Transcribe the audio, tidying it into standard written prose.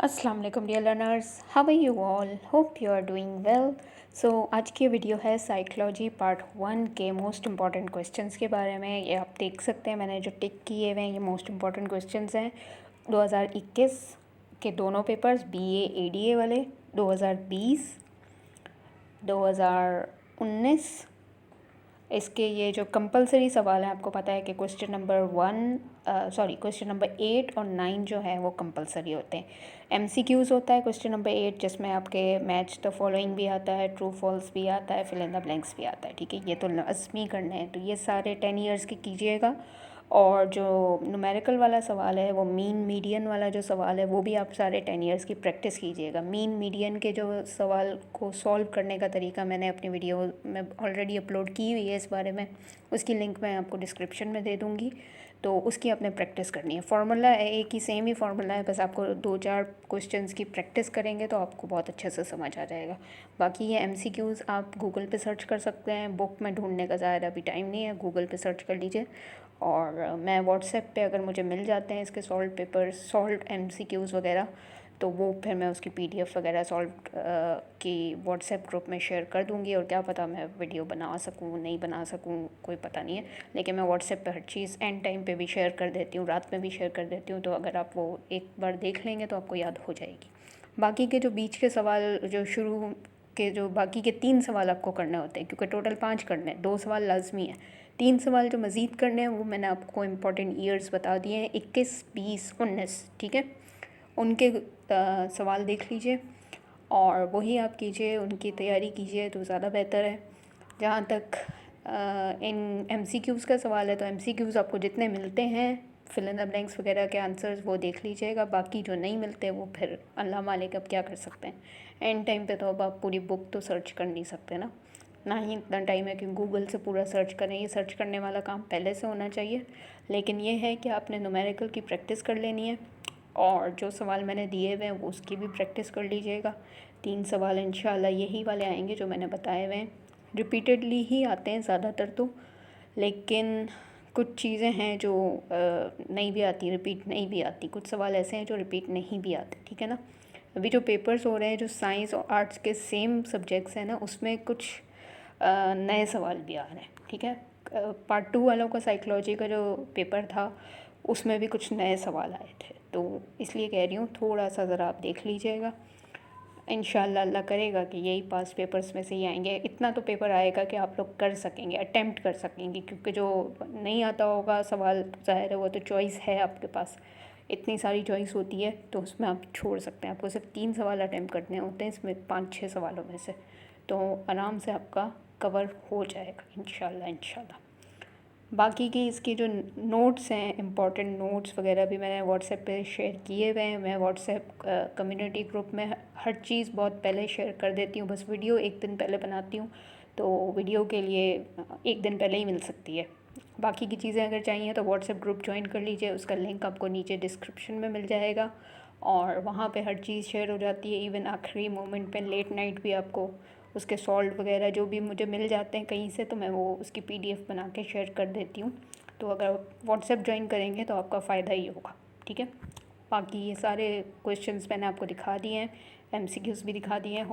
अस्सलाम वालेकुम dear learners, how are you all? Hope you are doing well. So आज की वीडियो है साइकोलॉजी पार्ट 1 के मोस्ट इम्पॉर्टेंट क्वेश्चंस के बारे में। ये आप देख सकते हैं, मैंने जो टिक किए हुए हैं ये मोस्ट इम्पॉर्टेंट क्वेश्चंस हैं 2021 के दोनों पेपर्स, बीए एडीए वाले, 2020, 2019। इसके ये जो कंपलसरी सवाल हैं, आपको पता है कि क्वेश्चन नंबर 8 और 9 जो है वो कंपलसरी होते हैं। एमसीक्यूज़ होता है क्वेश्चन नंबर 8, जिसमें आपके मैच द फॉलोइंग भी आता है, ट्रू फॉल्स भी आता है, फिल इन द ब्लैंक्स भी आता है। ठीक है, ये तो लाजमी करने हैं, तो ये सारे 10 ईयर्स के कीजिएगा। और जो न्यूमेरिकल वाला सवाल है, वो मीन मीडियन वाला जो सवाल है, वो भी आप सारे 10 ईयर्स की प्रैक्टिस कीजिएगा। मीन मीडियन के जो सवाल को सॉल्व करने का तरीका मैंने अपनी वीडियो में ऑलरेडी अपलोड की हुई है, इस बारे में उसकी लिंक मैं आपको डिस्क्रिप्शन में दे दूँगी, तो उसकी आपने प्रैक्टिस करनी है। फार्मूला एक ही, सेम ही फार्मूला है, बस आपको 2-4 क्वेश्चंस की प्रैक्टिस करेंगे तो आपको बहुत अच्छे से समझ आ जाएगा। बाकी ये एमसीक्यूज़ आप गूगल पे सर्च कर सकते हैं, बुक में ढूंढने का ज़्यादा अभी टाइम नहीं है, गूगल पे सर्च कर लीजिए। और मैं व्हाट्सएप पे अगर मुझे मिल जाते हैं इसके सॉल्व पेपर्स, सॉल्व एमसीक्यूज़ वगैरह, तो वो फिर मैं उसकी पीडीएफ वगैरह सॉल्व की व्हाट्सएप ग्रुप में शेयर कर दूँगी। और क्या पता मैं वीडियो बना सकूँ, नहीं बना सकूँ, कोई पता नहीं है, लेकिन मैं व्हाट्सएप पे हर चीज़ एंड टाइम पे भी शेयर कर देती हूँ, रात में भी शेयर कर देती हूँ, तो अगर आप वो एक बार देख लेंगे तो आपको याद हो जाएगी। बाकी के जो बीच के सवाल, जो शुरू के जो बाकी के 3 सवाल आपको करने होते हैं, क्योंकि टोटल 5 करने हैं, 2 सवाल लाजमी है, 3 सवाल जो मज़ीद करने हैं वो मैंने आपको इम्पॉर्टेंट ईयर्स बता दिए हैं, 21, 20, 19। ठीक है, उनके सवाल देख लीजिए और वही आप कीजिए, उनकी तैयारी कीजिए तो ज़्यादा बेहतर है। जहाँ तक इन एमसीक्यूज़ का सवाल है, तो एमसीक्यूज़ आपको जितने मिलते हैं, फिल इन द ब्लैंक्स वगैरह के आंसर्स वो देख लीजिएगा। बाकी जो नहीं मिलते वो फिर अल्लाह मालिक, अब क्या कर सकते हैं। एंड टाइम पे तो अब आप पूरी बुक तो सर्च कर नहीं सकते ना ही इतना टाइम है कि गूगल से पूरा सर्च करें। ये सर्च करने वाला काम पहले से होना चाहिए, लेकिन ये है कि आपने न्यूमेरिकल की प्रैक्टिस कर लेनी है और जो सवाल मैंने दिए हुए हैं वो उसकी भी प्रैक्टिस कर लीजिएगा। 3 सवाल इंशाल्लाह यही वाले आएंगे जो मैंने बताए हुए हैं, रिपीटेडली ही आते हैं ज़्यादातर तो, लेकिन कुछ चीज़ें हैं जो नहीं भी आती, रिपीट नहीं भी आती, कुछ सवाल ऐसे हैं जो रिपीट नहीं भी आते। ठीक है ना। अभी जो पेपर्स हो रहे हैं, जो साइंस और आर्ट्स के सेम सब्जेक्ट्स हैं ना, उसमें कुछ नए सवाल भी आ रहे हैं। ठीक है, पार्ट 2 वालों का साइकोलॉजी का जो पेपर था उसमें भी कुछ नए सवाल आए थे, तो इसलिए कह रही हूँ थोड़ा सा ज़रा आप देख लीजिएगा। इंशाल्लाह अल्लाह करेगा कि यही पास पेपर्स में से ही आएंगे। इतना तो पेपर आएगा कि आप लोग कर सकेंगे, अटेम्प्ट कर सकेंगे, क्योंकि जो नहीं आता होगा सवाल, ज़ाहिर है वो तो चॉइस है आपके पास, इतनी सारी चॉइस होती है, तो उसमें आप छोड़ सकते हैं। आपको सिर्फ 3 सवाल अटेम्प्ट करने होते हैं इसमें 5-6 सवालों में से, तो आराम से आपका कवर हो जाएगा इंशाल्लाह। बाकी की इसकी जो नोट्स हैं, इम्पॉर्टेंट नोट्स वगैरह भी मैंने व्हाट्सएप पे शेयर किए हुए हैं। मैं व्हाट्सएप कम्युनिटी ग्रुप में हर चीज़ बहुत पहले शेयर कर देती हूँ, बस वीडियो एक दिन पहले बनाती हूँ, तो वीडियो के लिए एक दिन पहले ही मिल सकती है। बाकी की चीज़ें अगर चाहिए तो व्हाट्सएप ग्रुप ज्वाइन कर लीजिए, उसका लिंक आपको नीचे डिस्क्रिप्शन में मिल जाएगा, और वहाँ पे हर चीज़ शेयर हो जाती है। इवन आखिरी मोमेंट पे लेट नाइट भी आपको उसके सॉल्व वगैरह जो भी मुझे मिल जाते हैं कहीं से, तो मैं वो उसकी पीडीएफ बना के शेयर कर देती हूँ। तो अगर व्हाट्सएप ज्वाइन करेंगे तो आपका फ़ायदा ही होगा। ठीक है, बाकी ये सारे क्वेश्चंस मैंने आपको दिखा दिए हैं, एमसीक्यूज़ भी दिखा दिए हैं।